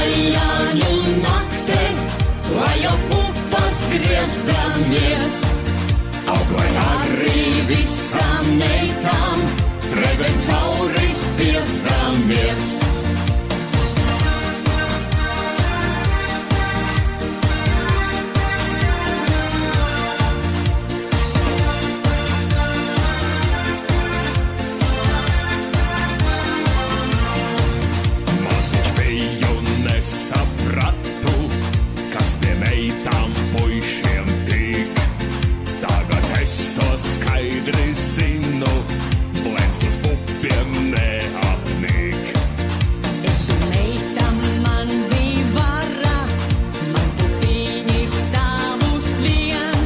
Siltaļāņu naktī, lai jau pupas griezdamies, auglai arī visām meitām, reben cauri spiezdamies. Sapratu, kas pie meitām puišiem tīk. Tagad es to skaidri zinu, blēst uz pupiem neapnīk. Es biju meita, man bija vara, man pupiņi stāvus vien.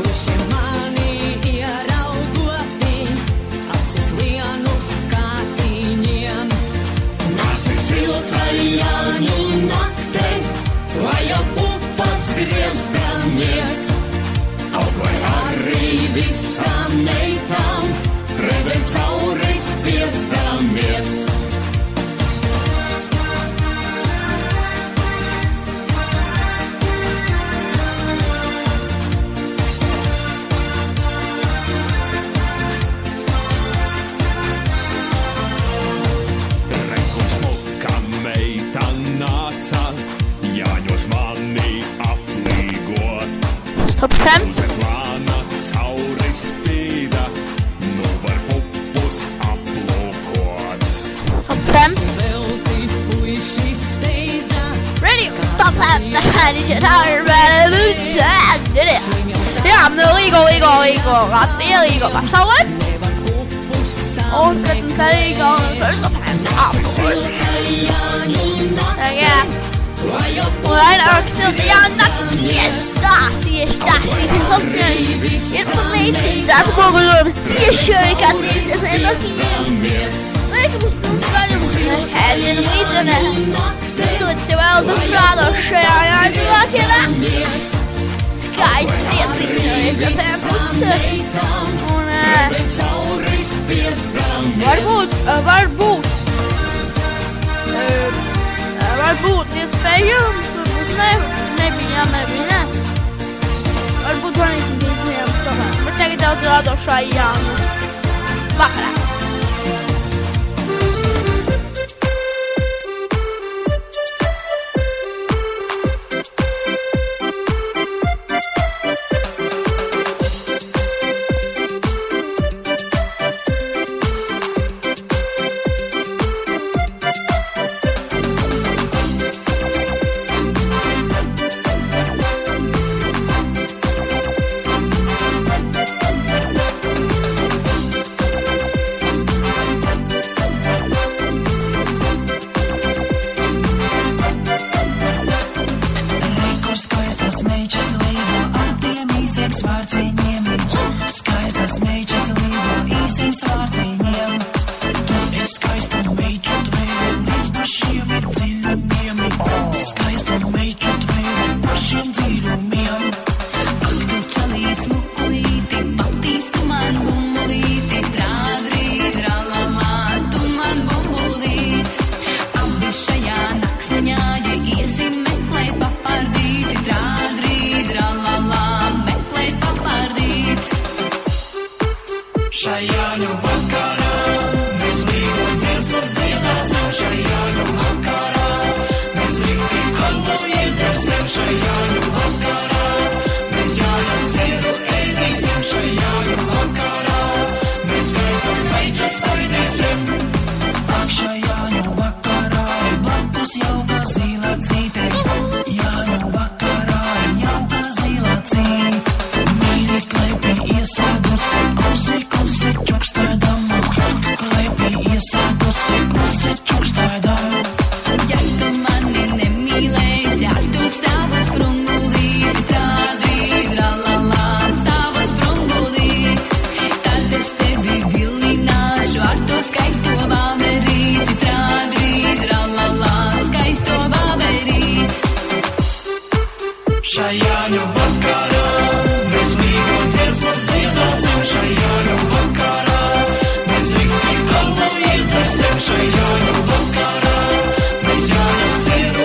Puiši mani ieraugoti, acis lienu skatiņiem. Nāci Siltaļāņu naktī, lai jau pupas griezdamies, auglai arī visām meitām, reben cauri spiezdamies. Jāņos mani aplīgot. Top 10. Plāna cauri spīda, nu var pupus aplūkot. Top 10. Velti puiši steidza, Ready? Stop that. Jā, nu līgo Latvija, līgo pasaulē. Un, protams, arī galvenais Siltaļāņu naktī, Vairāk Siltaļāņu naktī. Tieši tā. Šīs apskaņas ir pamēcīts atspoguļojums tieši arī kāds spiezdamies. Lieka mums pilnskaļums nekādien līdzenē. Tūlīt jau vēl tu prādo šajā jāņuvākienā. Skaists iesīgs jau tajā pusē. Un varbūt iespējams, nebija. Varbūt zvanīsim pīdzinājām tomēr. Bet tagad daudz rādošā Jānu vakarā. Skaistas meičas līgo īsiem svārciņiem. Tu esi skaistu meiču tvēru, līdz pašiem dziļumiem. Skaistu meiču tvēru, pašiem dziļumiem. Ak, tu čalīts mukulīti, patīs tu man bumbulīti, trādrī, ralala, tu man bumbulīt. Abi šajā naksniņā, ja iesim meklēt papardīti, trādrī, ralala, meklēt papardīt. Šajāņu vakarā mēs līgo dziesmas dziedāsim. Šajāņu vakarā mēs rikti alu iedzersim. Šajāņu vakarā mēs jājas sieru ēdīsim. Šajāņu vakarā mēs skaistas meičas spaidīsim. Ak, šajāņu vakarā blakus jauka zila cīte. Jāņu vakarā jauka zila cīt. Mīļi klepi iesāgusi, ausi klusi čukstēdama. Klepi iesāgusi, klusi čukstēdama. Ja tu mani nemīlēsi, ar tu savu sprungulīti, trādrī, ralala, savu sprungulīt. Tad es tevi vilināšu ar to skaisto vāverīti, trādrī, ralala, skaisto vāverīt. Šajāņu vakarā mēs līgo dziesmas dziedāsim. Šajāņu vakarā mēs rikti alu iedzersim. Šajāņu vakarā mēs jājas sieru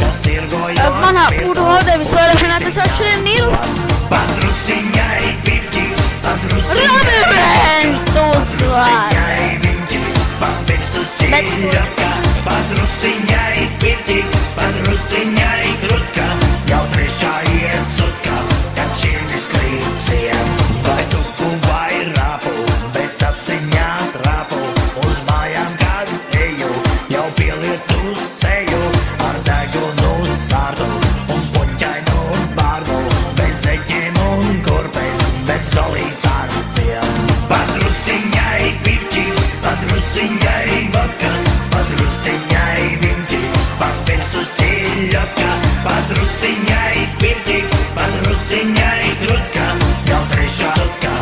kas tirgojos Manā pūru odevis vēlēšanā tas vēl šodien ir Padrusiņai pirķis, Ramiventus var. padrusiņai viņķis, pavirsus cīļaka, padrusiņai spirķis, padrusiņai krutka, jau trešā iet sutka, kad širdis krīciem. Vai tupu vai rapu, bet apziņā trapu, uz mājām kad eju, jau pielietu seju, ar degunu sārdu un puņķainu bārdu, bez eķiem un kurpes, bet solīts ar tiem. Padrusiņai pirķis, padrusiņai vaka, padrusiņai viņķis, pavirsus cīļaka, padrusiņai spirķis, padrusiņai krutka, jau trešā sutka.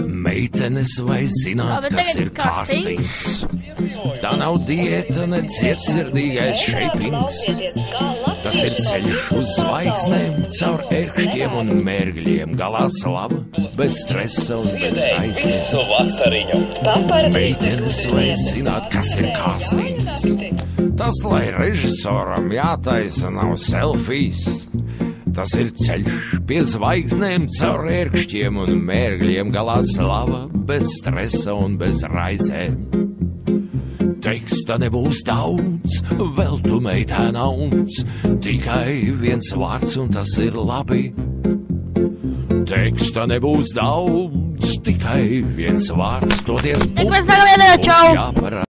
Meitenes vai zināt, Labi, kas tagad ir kastings? Tā nav diēta, ne cietsirdīgais šeipings. Tas ir ceļš uz zvaigznēm, caur ērkšķiem un mērgļiem. Galā slava, bez stresa un bez aiziem. Visu vasariņu. Papardīt. Meitenes vai zināt, kas ir kastings? Tas, lai režisoram jātaisa, nav selfijas. Tas ir ceļš pie zvaigznēm, caur ērkšķiem un mērgļiem. Galā slava, bez stresa un bez raizēm. Teksta nebūs daudz, vēl tu meitēna unts, tikai viens vārds un tas ir labi. Teksta nebūs daudz, tikai viens vārds, toties Tik mēs nākamajā nedēļā, čau! jāparāda.